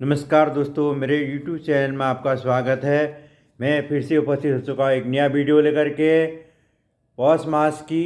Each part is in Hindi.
नमस्कार दोस्तों, मेरे YouTube चैनल में आपका स्वागत है। मैं फिर से उपस्थित हो चुका हूँ एक नया वीडियो लेकर के। पौष मास की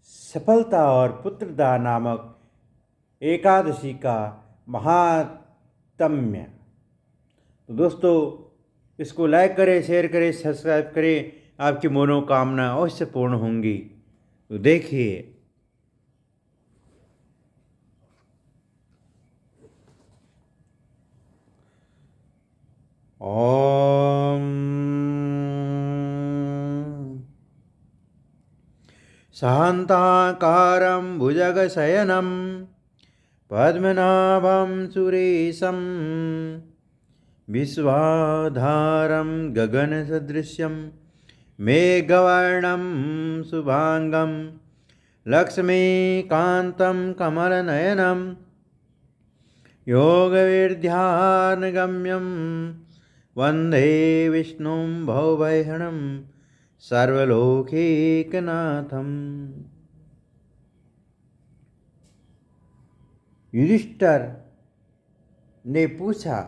सफलता और पुत्रदा नामक एकादशी का महात्म्य। तो दोस्तों, इसको लाइक करें, शेयर करें, सब्सक्राइब करें, आपकी मनोकामना अवश्य पूर्ण होंगी। तो देखिए, ओम शान्ताकारं भुजगशयनं पद्मनाभं सुरेशं विश्वाधारं गगनसदृश्यं मेघवर्णं शुभांगं लक्ष्मीकान्तं कमलनयनं योगविद्यानगम्यं वन्दे विष्णुं भवभयहरं सर्वलोकैकनाथम्। युधिष्ठिर ने पूछा,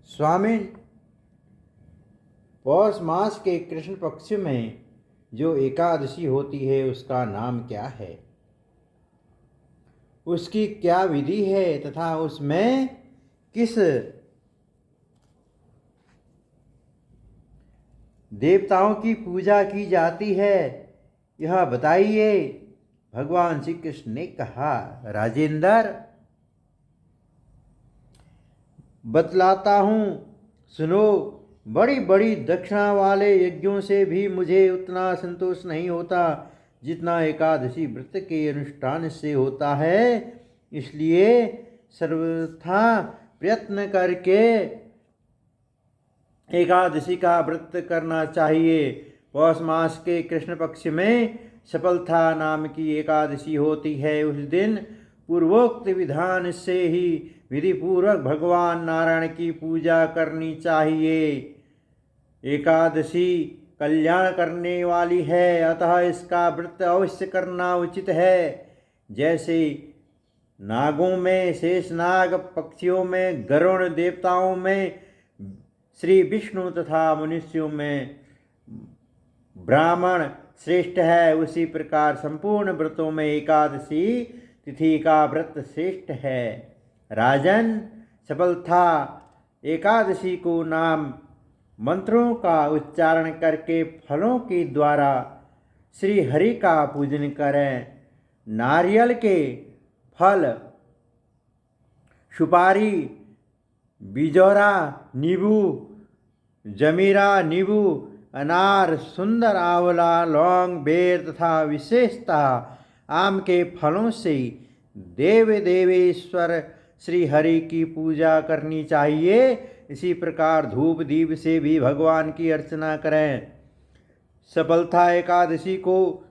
स्वामी, पौष मास के कृष्ण पक्ष में जो एकादशी होती है उसका नाम क्या है? उसकी क्या विधि है तथा उसमें किस देवताओं की पूजा की जाती है, यह बताइए। भगवान श्री कृष्ण ने कहा, राजेंद्र, बतलाता हूँ, सुनो। बड़ी बड़ी दक्षिणा वाले यज्ञों से भी मुझे उतना संतोष नहीं होता जितना एकादशी व्रत के अनुष्ठान से होता है। इसलिए सर्वथा प्रयत्न करके एकादशी का व्रत करना चाहिए। पौष मास के कृष्ण पक्ष में सफलता नाम की एकादशी होती है। उस दिन पूर्वोक्त विधान से ही विधिपूर्वक भगवान नारायण की पूजा करनी चाहिए। एकादशी कल्याण करने वाली है, अतः इसका व्रत अवश्य करना उचित है। जैसे नागों में शेषनाग, पक्षियों में गरुड़, देवताओं में श्री विष्णु तथा मनुष्यों में ब्राह्मण श्रेष्ठ है, उसी प्रकार संपूर्ण व्रतों में एकादशी तिथि का व्रत श्रेष्ठ है। राजन, सफलता एकादशी को नाम मंत्रों का उच्चारण करके फलों के द्वारा श्री हरि का पूजन करें। नारियल के फल, सुपारी, बिजौरा, नींबू, जमीरा, नींबू, अनार, सुंदर आंवला, लौंग, बेर तथा विशेषतः आम के फलों से देव देवेश्वर श्री हरि की पूजा करनी चाहिए। इसी प्रकार धूप दीप से भी भगवान की अर्चना करें। सफलता एकादशी को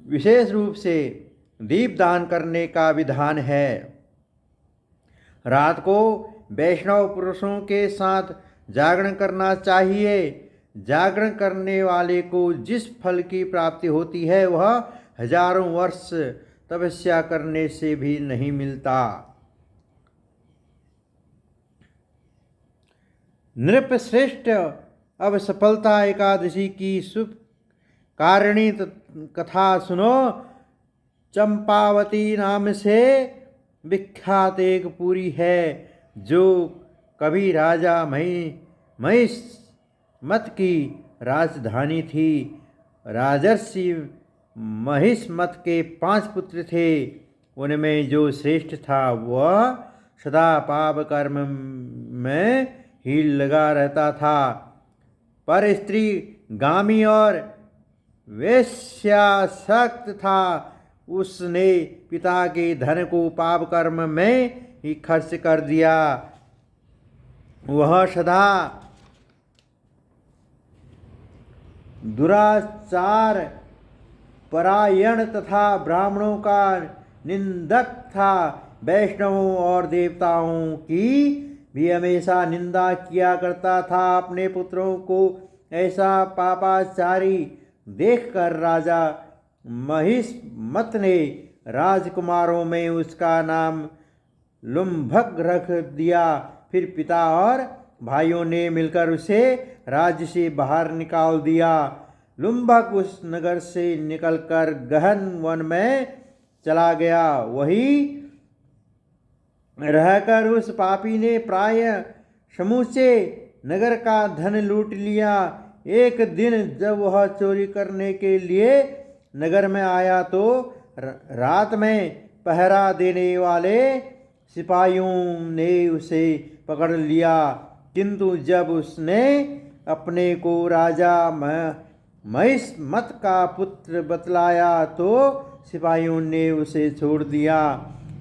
विशेष रूप से दीपदान करने का विधान है। रात को वैष्णव पुरुषों के साथ जागरण करना चाहिए। जागरण करने वाले को जिस फल की प्राप्ति होती है वह हजारों वर्ष तपस्या करने से भी नहीं मिलता। नृपश्रेष्ठ, अब सफलता एकादशी की शुभ कारिणी कथा सुनो। चंपावती नाम से विख्यात एक पुरी है जो कभी राजा महिष्मत की राजधानी थी। राजर्षि महिष्मत के 5 पुत्र थे। उनमें जो श्रेष्ठ था वह सदा पाप कर्म में ही लगा रहता था, पर स्त्री गामी और वेश्यासक्त था। उसने पिता के धन को पाप कर्म में ही खर्च कर दिया। वह सदा दुराचार परायण तथा ब्राह्मणों का निंदक था। वैष्णवों और देवताओं की भी हमेशा निंदा किया करता था। अपने पुत्रों को ऐसा पापाचारी देखकर राजा महिष्मत ने राजकुमारों में उसका नाम लुम्भक रख दिया। फिर पिता और भाइयों ने मिलकर उसे राज्य से बाहर निकाल दिया। लुम्भक उस नगर से निकलकर गहन वन में चला गया। वही रहकर उस पापी ने प्राय समूचे नगर का धन लूट लिया। एक दिन जब वह चोरी करने के लिए नगर में आया तो रात में पहरा देने वाले सिपाहियों ने उसे पकड़ लिया, किंतु जब उसने अपने को राजा महिष्मत का पुत्र बतलाया तो सिपाहियों ने उसे छोड़ दिया।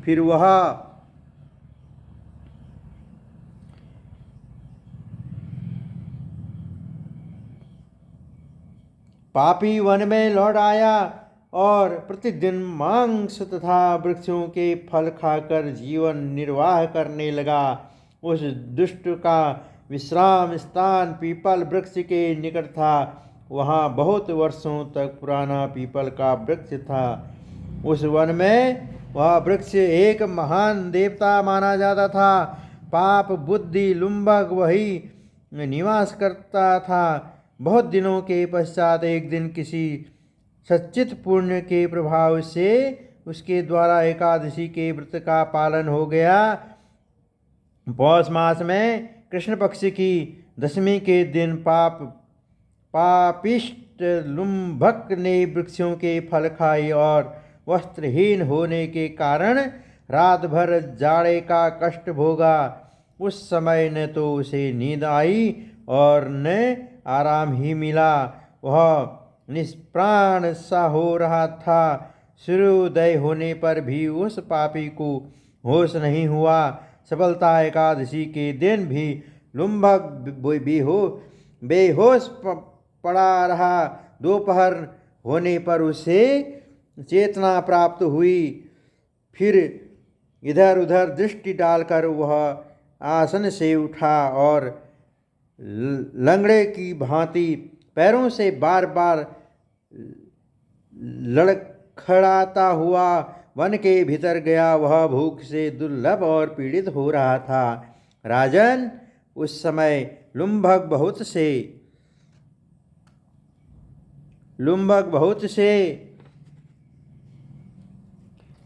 फिर वह पापी वन में लौट आया और प्रतिदिन मांस तथा वृक्षों के फल खाकर जीवन निर्वाह करने लगा। उस दुष्ट का विश्राम स्थान पीपल वृक्ष के निकट था। वहाँ बहुत वर्षों तक पुराना पीपल का वृक्ष था। उस वन में वह वृक्ष एक महान देवता माना जाता था। पाप बुद्धि लुम्भक वही निवास करता था। बहुत दिनों के पश्चात एक दिन किसी सच्चित पुण्य के प्रभाव से उसके द्वारा एकादशी के व्रत का पालन हो गया। पौष मास में कृष्ण पक्ष की दशमी के दिन पापिष्ट लुम्भक ने वृक्षों के फल खाए और वस्त्रहीन होने के कारण रात भर जाड़े का कष्ट भोगा। उस समय न तो उसे नींद आई और न आराम ही मिला। वह निष्प्राण सा हो रहा था। सूर्योदय होने पर भी उस पापी को होश नहीं हुआ। सफलता एकादशी के दिन भी लुम्भक बेहोश पड़ा रहा। दोपहर होने पर उसे चेतना प्राप्त हुई। फिर इधर उधर दृष्टि डालकर वह आसन से उठा और लंगड़े की भांति पैरों से बार बार लड़खड़ाता हुआ वन के भीतर गया। वह भूख से दुर्लभ और पीड़ित हो रहा था। राजन, उस समय लुम्भक बहुत से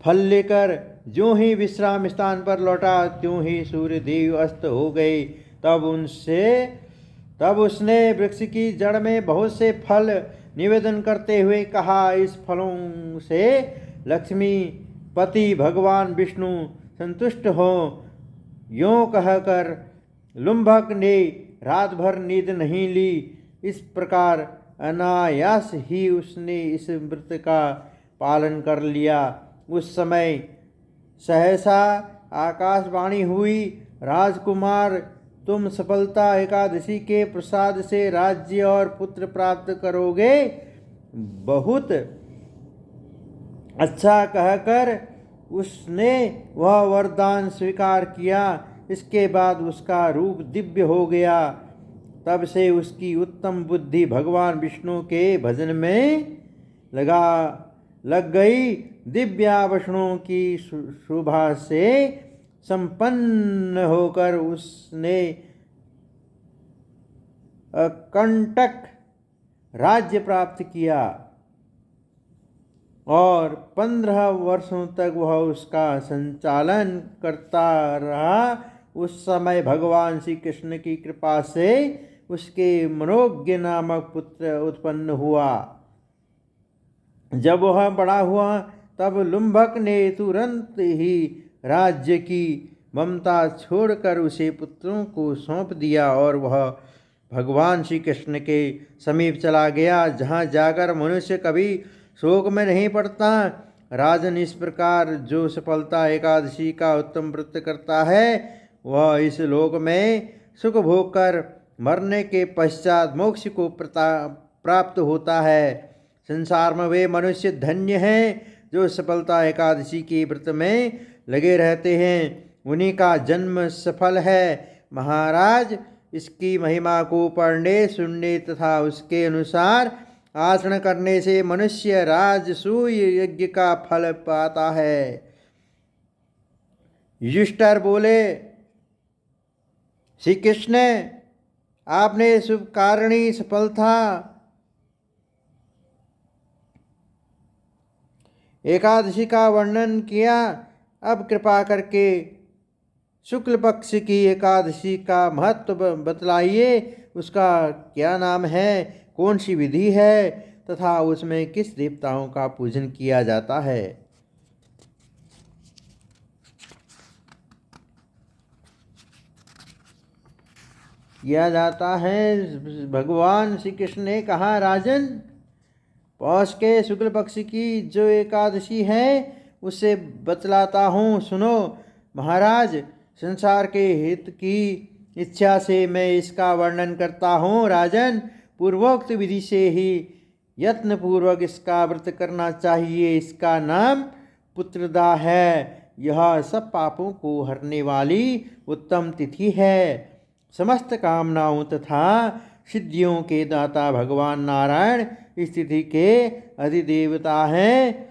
फल लेकर ज्यों ही विश्राम स्थान पर लौटा त्यों ही सूर्य देव अस्त हो गए। तब उसने वृक्ष की जड़ में बहुत से फल निवेदन करते हुए कहा, इस फलों से लक्ष्मीपति भगवान विष्णु संतुष्ट हो। यों कहकर लुम्भक ने रात भर नींद नहीं ली। इस प्रकार अनायास ही उसने इस व्रत का पालन कर लिया। उस समय सहसा आकाशवाणी हुई, राजकुमार, तुम सफलता एकादशी के प्रसाद से राज्य और पुत्र प्राप्त करोगे। बहुत अच्छा कहकर उसने वह वरदान स्वीकार किया। इसके बाद उसका रूप दिव्य हो गया। तब से उसकी उत्तम बुद्धि भगवान विष्णु के भजन में लग गई। दिव्याभूषणों की शोभा से संपन्न होकर उसने अकंटक राज्य प्राप्त किया और 15 वर्षों तक वह उसका संचालन करता रहा। उस समय भगवान श्री कृष्ण की कृपा से उसके मनोज्ञ नामक पुत्र उत्पन्न हुआ। जब वह बड़ा हुआ तब लुम्भक ने तुरंत ही राज्य की ममता छोड़कर उसे पुत्रों को सौंप दिया और वह भगवान श्री कृष्ण के समीप चला गया, जहाँ जाकर मनुष्य कभी शोक में नहीं पड़ता। राजन, इस प्रकार जो सफलता एकादशी का उत्तम व्रत करता है वह इस लोक में सुख भोग कर मरने के पश्चात मोक्ष को प्राप्त होता है। संसार में वे मनुष्य धन्य हैं जो सफलता एकादशी के व्रत में लगे रहते हैं। उन्हीं का जन्म सफल है। महाराज, इसकी महिमा को पढ़ने सुनने तथा उसके अनुसार आचरण करने से मनुष्य राजसूय यज्ञ का फल पाता है। युधिष्ठिर बोले, श्री कृष्ण, आपने शुभ कारणी सफलता एकादशी का वर्णन किया। अब कृपा करके शुक्ल पक्ष की एकादशी का महत्व बतलाइए। उसका क्या नाम है, कौन सी विधि है तथा उसमें किस देवताओं का पूजन किया जाता है। भगवान श्री कृष्ण ने कहा, राजन, पौष के शुक्ल पक्ष की जो एकादशी है उसे बतलाता हूँ, सुनो। महाराज, संसार के हित की इच्छा से मैं इसका वर्णन करता हूँ। राजन, पूर्वोक्त विधि से ही यत्न पूर्वक इसका व्रत करना चाहिए। इसका नाम पुत्रदा है। यह सब पापों को हरने वाली उत्तम तिथि है। समस्त कामनाओं तथा सिद्धियों के दाता भगवान नारायण इस तिथि के अधिदेवता हैं।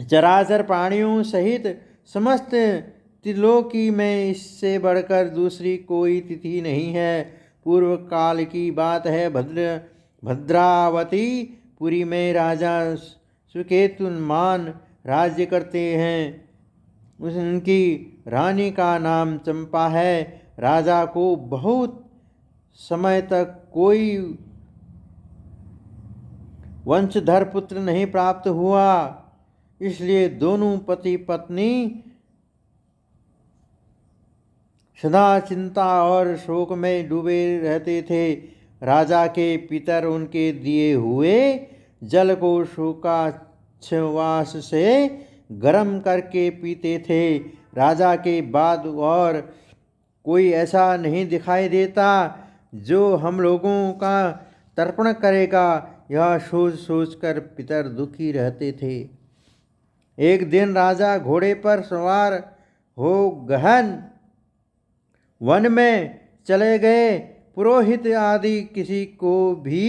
चराचर प्राणियों सहित समस्त त्रिलोकी में इससे बढ़कर दूसरी कोई तिथि नहीं है। पूर्व काल की बात है। भद्रावती पुरी में राजा सुकेतुमान राज्य करते हैं। उनकी रानी का नाम चंपा है। राजा को बहुत समय तक कोई वंशधर पुत्र नहीं प्राप्त हुआ, इसलिए दोनों पति पत्नी सदा चिंता और शोक में डूबे रहते थे। राजा के पितर उनके दिए हुए जल को शोकाच्छ्वास से गर्म करके पीते थे। राजा के बाद और कोई ऐसा नहीं दिखाई देता जो हम लोगों का तर्पण करेगा। यह सोच सोच कर पितर दुखी रहते थे। एक दिन राजा घोड़े पर सवार हो गहन वन में चले गए। पुरोहित आदि किसी को भी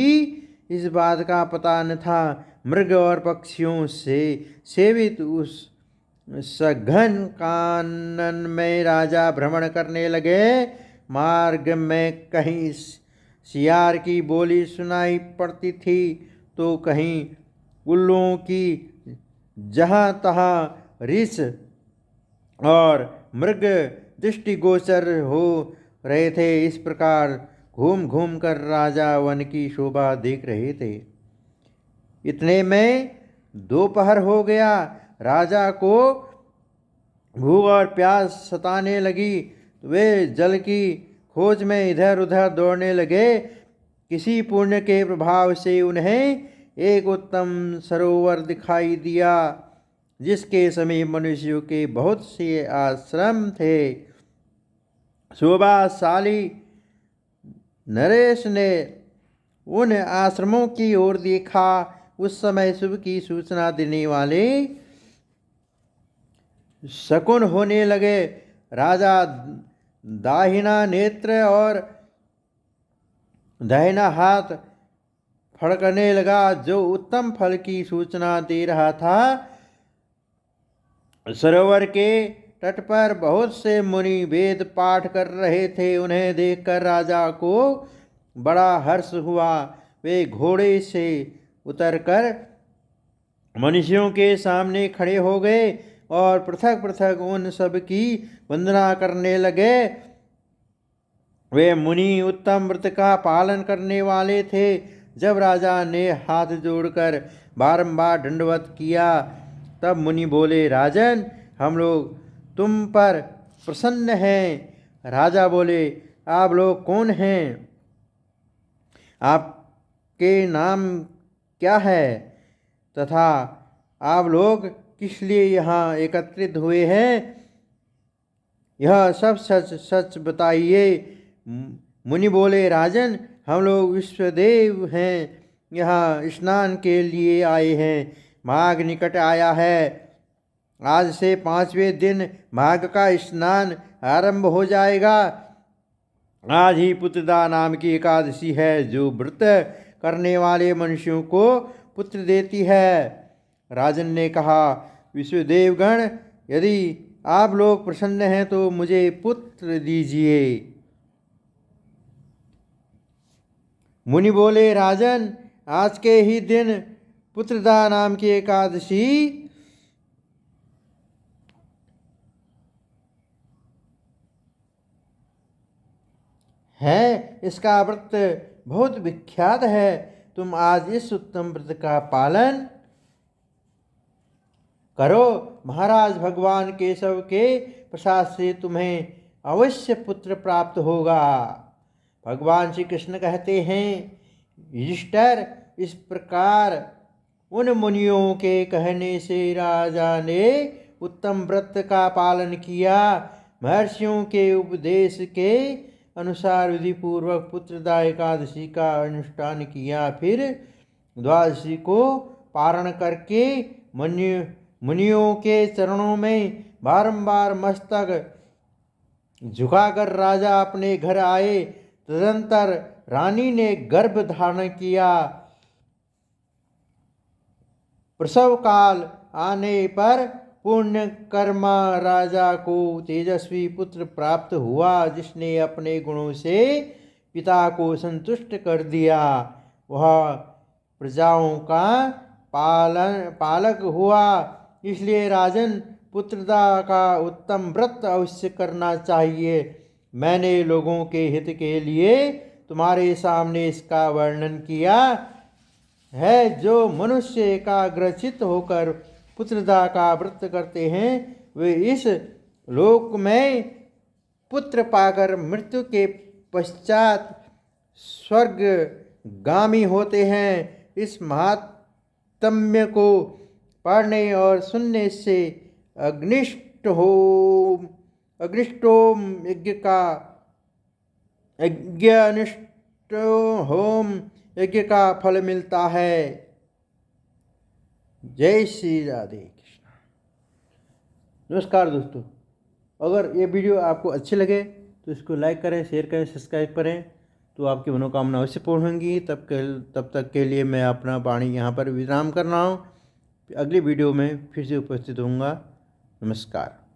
इस बात का पता न था। मृग और पक्षियों से सेवित उस सघन कानन में राजा भ्रमण करने लगे। मार्ग में कहीं सियार की बोली सुनाई पड़ती थी तो कहीं उल्लुओं की। जहाँ तहाँ रिछ और मृग दृष्टिगोचर हो रहे थे। इस प्रकार घूम घूम कर राजा वन की शोभा देख रहे थे। इतने में दोपहर हो गया। राजा को भूख और प्यास सताने लगी। वे जल की खोज में इधर उधर दौड़ने लगे। किसी पुण्य के प्रभाव से उन्हें एक उत्तम सरोवर दिखाई दिया, जिसके समीप मनुष्यों के बहुत से आश्रम थे। शोभाशाली नरेश ने उन आश्रमों की ओर देखा। उस समय शुभ की सूचना देने वाले शकुन होने लगे। राजा दाहिना नेत्र और दाहिना हाथ फड़कने लगा, जो उत्तम फल की सूचना दे रहा था। सरोवर के तट पर बहुत से मुनि वेद पाठ कर रहे थे। उन्हें देखकर राजा को बड़ा हर्ष हुआ। वे घोड़े से उतरकर मनुष्यों के सामने खड़े हो गए और पृथक पृथक उन सब की वंदना करने लगे। वे मुनि उत्तम व्रत का पालन करने वाले थे। जब राजा ने हाथ जोड़कर बारंबार दंडवत किया, तब मुनि बोले, राजन, हम लोग तुम पर प्रसन्न हैं। राजा बोले, आप लोग कौन हैं? आपके नाम क्या है तथा आप लोग किस लिए यहाँ एकत्रित हुए हैं? यह सब सच सच बताइए। मुनि बोले, राजन, हम लोग विश्वदेव हैं, यहाँ स्नान के लिए आए हैं। माघ निकट आया है। आज से 5वें दिन माघ का स्नान आरंभ हो जाएगा। आज ही पुत्रदा नाम की एकादशी है, जो व्रत करने वाले मनुष्यों को पुत्र देती है। राजन ने कहा, विश्वदेवगण, यदि आप लोग प्रसन्न हैं तो मुझे पुत्र दीजिए। मुनि बोले, राजन, आज के ही दिन पुत्रदा नाम की एकादशी है, इसका व्रत बहुत विख्यात है। तुम आज इस उत्तम व्रत का पालन करो। महाराज, भगवान केशव के प्रसाद से तुम्हें अवश्य पुत्र प्राप्त होगा। भगवान श्री कृष्ण कहते हैं, युधिष्ठिर, इस प्रकार उन मुनियों के कहने से राजा ने उत्तम व्रत का पालन किया। महर्षियों के उपदेश के अनुसार विधि पूर्वक पुत्रदा एकादशी का अनुष्ठान किया। फिर द्वादशी को पारण करके मुनियों के चरणों में बारंबार मस्तक झुकाकर राजा अपने घर आए। तदंतर रानी ने गर्भ धारण किया। प्रसव काल आने पर पुण्य कर्मा राजा को तेजस्वी पुत्र प्राप्त हुआ, जिसने अपने गुणों से पिता को संतुष्ट कर दिया। वह प्रजाओं का पालक हुआ। इसलिए राजन, पुत्रदा का उत्तम व्रत अवश्य करना चाहिए। मैंने लोगों के हित के लिए तुम्हारे सामने इसका वर्णन किया है। जो मनुष्य एकाग्रचित्त होकर पुत्रदा का व्रत करते हैं, वे इस लोक में पुत्र पाकर मृत्यु के पश्चात स्वर्गगामी होते हैं। इस महात्म्य को पढ़ने और सुनने से अग्निष्टोम यज्ञ का फल मिलता है। जय श्री राधे कृष्ण। नमस्कार दोस्तों, अगर ये वीडियो आपको अच्छे लगे तो इसको लाइक करें, शेयर करें, सब्सक्राइब करें, तो आपकी मनोकामना अवश्य पूर्ण होंगी। तब तक के लिए मैं अपना वाणी यहाँ पर विराम कर रहा हूँ। अगली वीडियो में फिर से उपस्थित होऊंगा। नमस्कार।